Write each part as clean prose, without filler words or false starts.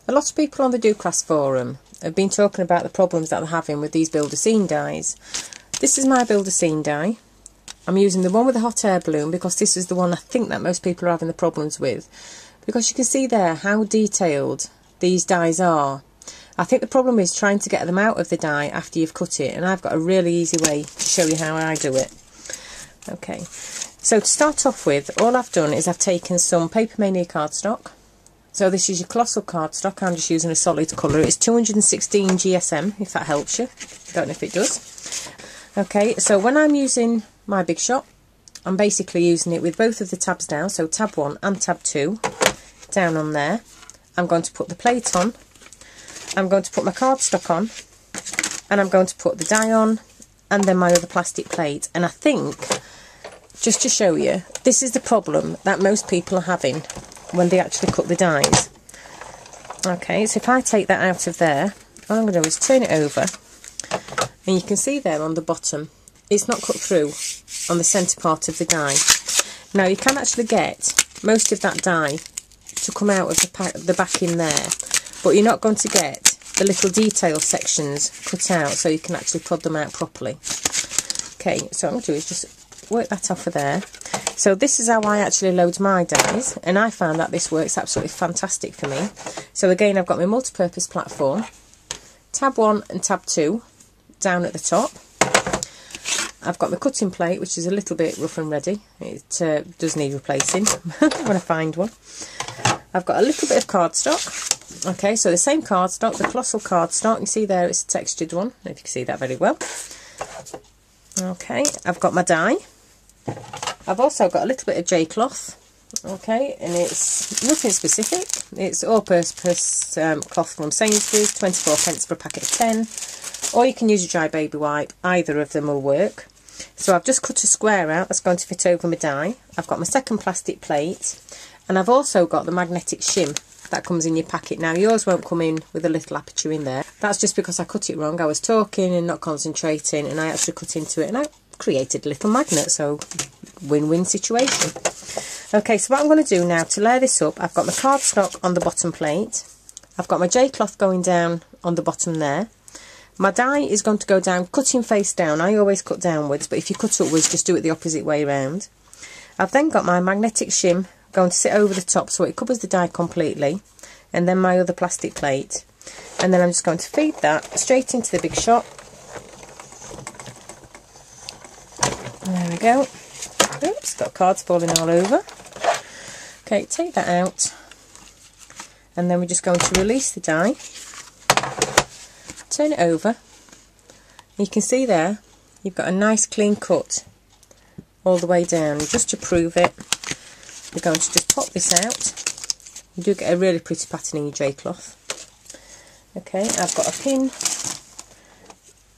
A lot of people on the Do Crafts forum have been talking about the problems that they're having with these builder scene dies. This is my builder scene die. I'm using the one with the hot air balloon because this is the one I think that most people are having the problems with. Because you can see there how detailed these dies are. I think the problem is trying to get them out of the die after you've cut it, and I've got a really easy way to show you how I do it. Okay, so to start off with, all I've done is I've taken some Paper Mania cardstock. So this is your colossal cardstock. I'm just using a solid colour. It's 216 GSM, if that helps you. Don't know if it does. Okay, so when I'm using my Big Shot, I'm basically using it with both of the tabs down, so tab 1 and tab 2 down on there. I'm going to put the plate on, I'm going to put my cardstock on, and I'm going to put the die on, and then my other plastic plate. And I think, just to show you, this is the problem that most people are having when they actually cut the dies. Okay, so if I take that out of there, all I'm going to do is turn it over, and you can see there on the bottom, it's not cut through on the centre part of the die. Now you can actually get most of that die to come out of the back in there, but you're not going to get the little detail sections cut out so you can actually prod them out properly. Okay, so what I'm going to do is just work that off of there. So this is how I actually load my dies, and I found that this works absolutely fantastic for me. So again, I've got my multi-purpose platform, tab 1 and tab 2 down at the top. I've got my cutting plate, which is a little bit rough and ready. It does need replacing when I find one. I've got a little bit of cardstock. Okay, so the same cardstock, the colossal cardstock. You see there, it's a textured one. I don't know if you can see that very well. Okay, I've got my die. I've also got a little bit of J-cloth. Okay, and it's nothing specific. It's all-purpose cloth from Sainsbury's, 24p for a packet of 10. Or you can use a dry baby wipe. Either of them will work. So I've just cut a square out that's going to fit over my die. I've got my second plastic plate, and I've also got the magnetic shim that comes in your packet. Now yours won't come in with a little aperture in there. That's just because I cut it wrong. I was talking and not concentrating, and I actually cut into it, and I created a little magnet. So win-win situation. Okay, so what I'm going to do now to layer this up, I've got my cardstock on the bottom plate. I've got my J-cloth going down on the bottom there. My die is going to go down, cutting face down. I always cut downwards, but if you cut upwards, just do it the opposite way around. I've then got my magnetic shim going to sit over the top so it covers the die completely, and then my other plastic plate. And then I'm just going to feed that straight into the Big Shot. There we go. Oops, got cards falling all over. Okay, take that out, and then we're just going to release the die. Turn it over. You can see there you've got a nice clean cut all the way down. Just to prove it, we're going to just pop this out. You do get a really pretty pattern in your J-cloth. Okay, I've got a pin.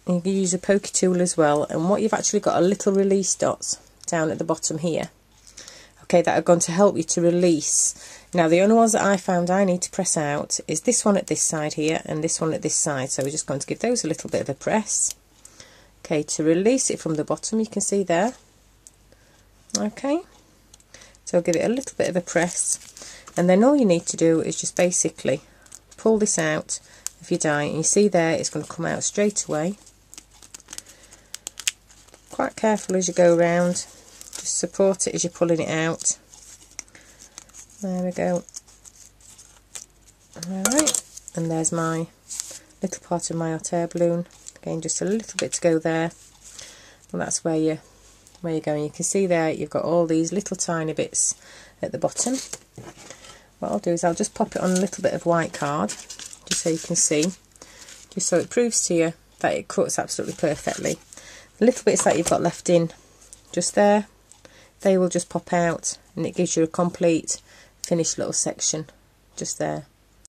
You can use a pokey tool as well, and what you've actually got are little release dots down at the bottom here. Okay, that are going to help you to release. Now the only ones that I found I need to press out is this one at this side here and this one at this side, so we're just going to give those a little bit of a press. Okay, to release it from the bottom, you can see there. Okay, so I'll give it a little bit of a press, and then all you need to do is just basically pull this out of your die, and you see there it's going to come out straight away. Quite careful as you go around, just support it as you're pulling it out. There we go. Alright, and there's my little part of my hot air balloon. Again, just a little bit to go there. And that's where you're going. You can see there you've got all these little tiny bits at the bottom. What I'll do is I'll just pop it on a little bit of white card, just so you can see, just so it proves to you that it cuts absolutely perfectly. The little bits that you've got left in just there, they will just pop out, and it gives you a complete finished little section just there.